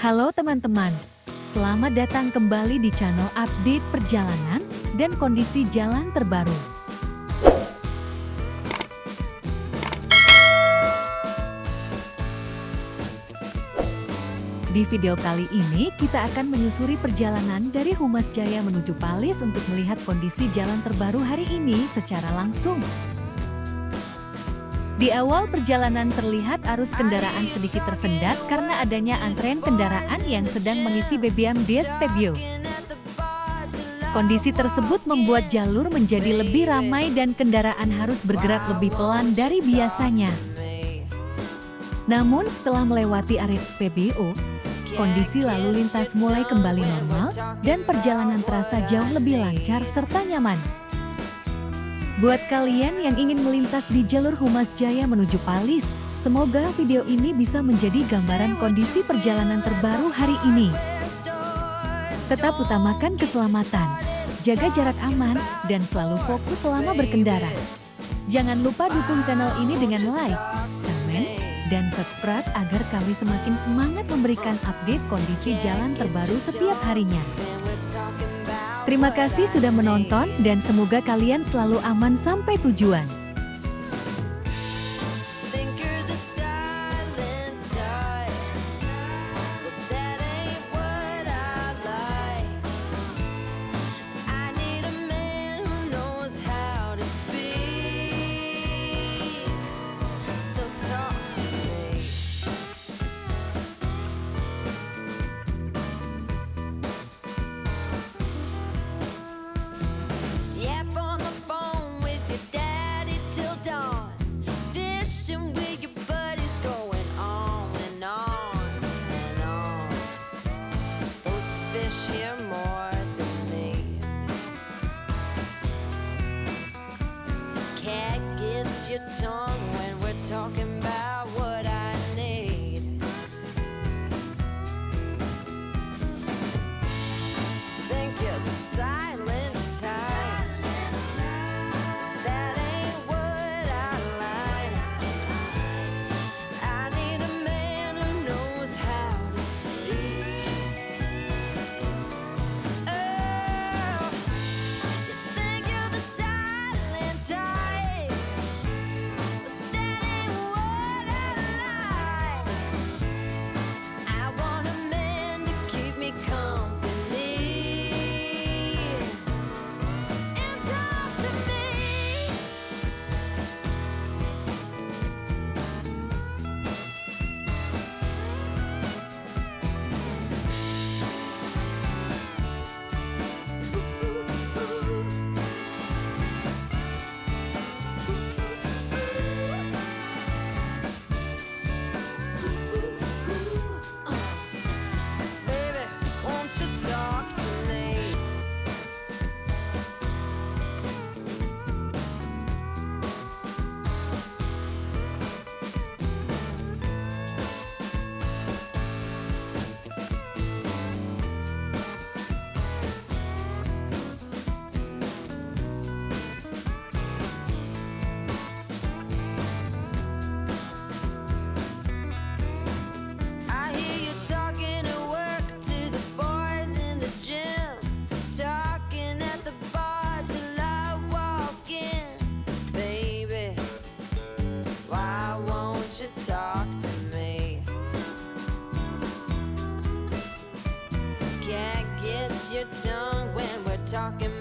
Halo teman-teman, selamat datang kembali di channel update perjalanan dan kondisi jalan terbaru. Di video kali ini kita akan menyusuri perjalanan dari Humas Jaya menuju Palis untuk melihat kondisi jalan terbaru hari ini secara langsung. Di awal perjalanan terlihat arus kendaraan sedikit tersendat karena adanya antrean kendaraan yang sedang mengisi BBM di SPBU. Kondisi tersebut membuat jalur menjadi lebih ramai dan kendaraan harus bergerak lebih pelan dari biasanya. Namun setelah melewati area SPBU, kondisi lalu lintas mulai kembali normal dan perjalanan terasa jauh lebih lancar serta nyaman. Buat kalian yang ingin melintas di jalur Humas Jaya menuju Palis, semoga video ini bisa menjadi gambaran kondisi perjalanan terbaru hari ini. Tetap utamakan keselamatan, jaga jarak aman, dan selalu fokus selama berkendara. Jangan lupa dukung channel ini dengan like, komen, dan subscribe agar kami semakin semangat memberikan update kondisi jalan terbaru setiap harinya. Terima kasih sudah menonton dan semoga kalian selalu aman sampai tujuan. Here more than me. Cat gets your tongue when we're talking about what I need. Think you're the silent type. That ain't what I like. I need a man who knows how to speak. Talk to me. I hear you talking at work to the boys in the gym, talking at the bar till I walk in. Baby, why won't you talk to me? Cat gets your tongue when we're talking